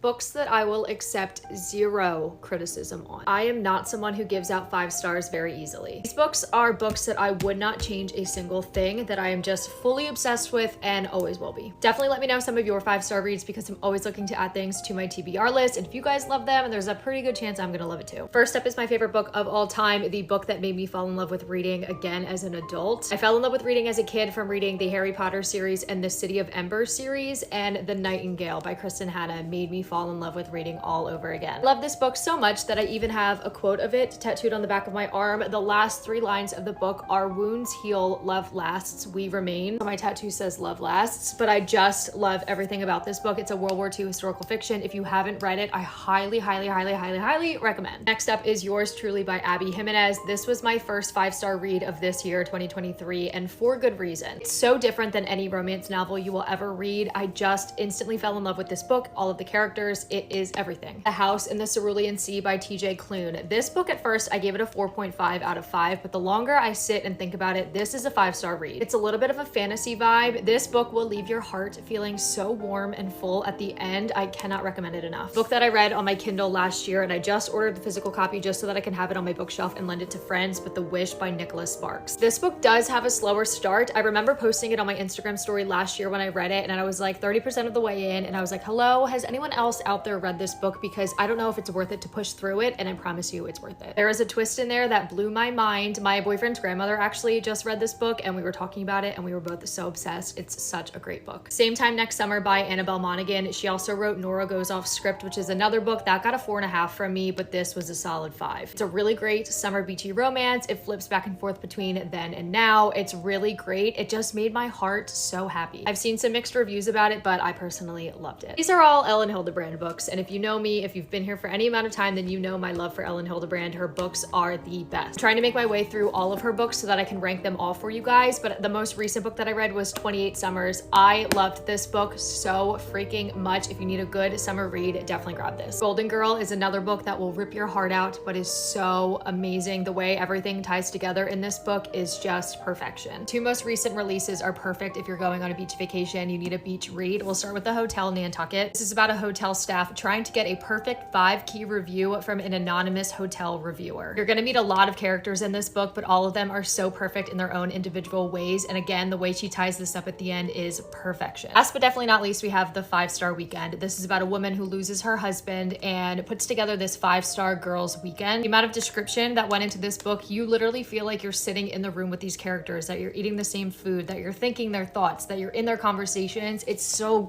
Books that I will accept zero criticism on. I am not someone who gives out 5 stars very easily. These books are books that I would not change a single thing, that I am just fully obsessed with and always will be. Definitely let me know some of your 5-star reads because I'm always looking to add things to my TBR list. And if you guys love them, there's a pretty good chance I'm gonna love it too. First up is my favorite book of all time, the book that made me fall in love with reading again as an adult. I fell in love with reading as a kid from reading the Harry Potter series and the City of Ember series, and The Nightingale by Kristen Hanna made me fall in love with reading all over again. I love this book so much that I even have a quote of it tattooed on the back of my arm. The last 3 lines of the book are "Wounds heal, love lasts, we remain." So my tattoo says "love lasts," but I just love everything about this book. It's a World War II historical fiction. If you haven't read it, I highly recommend. Next up is Yours Truly by Abby Jimenez. This was my first 5-star read of this year, 2023, and for good reason. It's so different than any romance novel you will ever read. I just instantly fell in love with this book, all of the characters. It is everything. The House in the Cerulean Sea by TJ Klune. This book at first, I gave it a 4.5 out of 5, but the longer I sit and think about it, this is a 5-star read. It's a little bit of a fantasy vibe. This book will leave your heart feeling so warm and full at the end. I cannot recommend it enough. Book that I read on my Kindle last year, and I just ordered the physical copy just so that I can have it on my bookshelf and lend it to friends, but The Wish by Nicholas Sparks. This book does have a slower start. I remember posting it on my Instagram story last year when I read it, and I was like 30% of the way in, and I was like, hello, has anyone else out there read this book? Because I don't know if it's worth it to push through it, and I promise you it's worth it. There is a twist in there that blew my mind. My boyfriend's grandmother actually just read this book, and we were talking about it, and we were both so obsessed. It's such a great book. Same Time Next Summer by Annabelle Monaghan. She also wrote Nora Goes Off Script, which is another book that got a 4.5 from me, but this was a solid 5. It's a really great summer beachy romance. It flips back and forth between then and now. It's really great. It just made my heart so happy. I've seen some mixed reviews about it, but I personally loved it. These are all Ellen Hildebrand books, and if you know me, if you've been here for any amount of time, then you know my love for Ellen Hildebrand. Her books are the best. I'm trying to make my way through all of her books so that I can rank them all for you guys, but the most recent book that I read was 28 Summers. I loved this book so freaking much. If you need a good summer read, definitely grab this. Golden Girl is another book that will rip your heart out, but is so amazing. The way everything ties together in this book is just perfection. 2 most recent releases are perfect if you're going on a beach vacation, you need a beach read. We'll start with The Hotel Nantucket. This is about a hotel staff trying to get a perfect 5-key review from an anonymous hotel reviewer. You're gonna meet a lot of characters in this book, but all of them are so perfect in their own individual ways. And again, the way she ties this up at the end is perfection. Last but definitely not least, we have The 5-Star Weekend. This is about a woman who loses her husband and puts together this 5-star girls weekend. The amount of description that went into this book, you literally feel like you're sitting in the room with these characters, that you're eating the same food, that you're thinking their thoughts, that you're in their conversations. It's so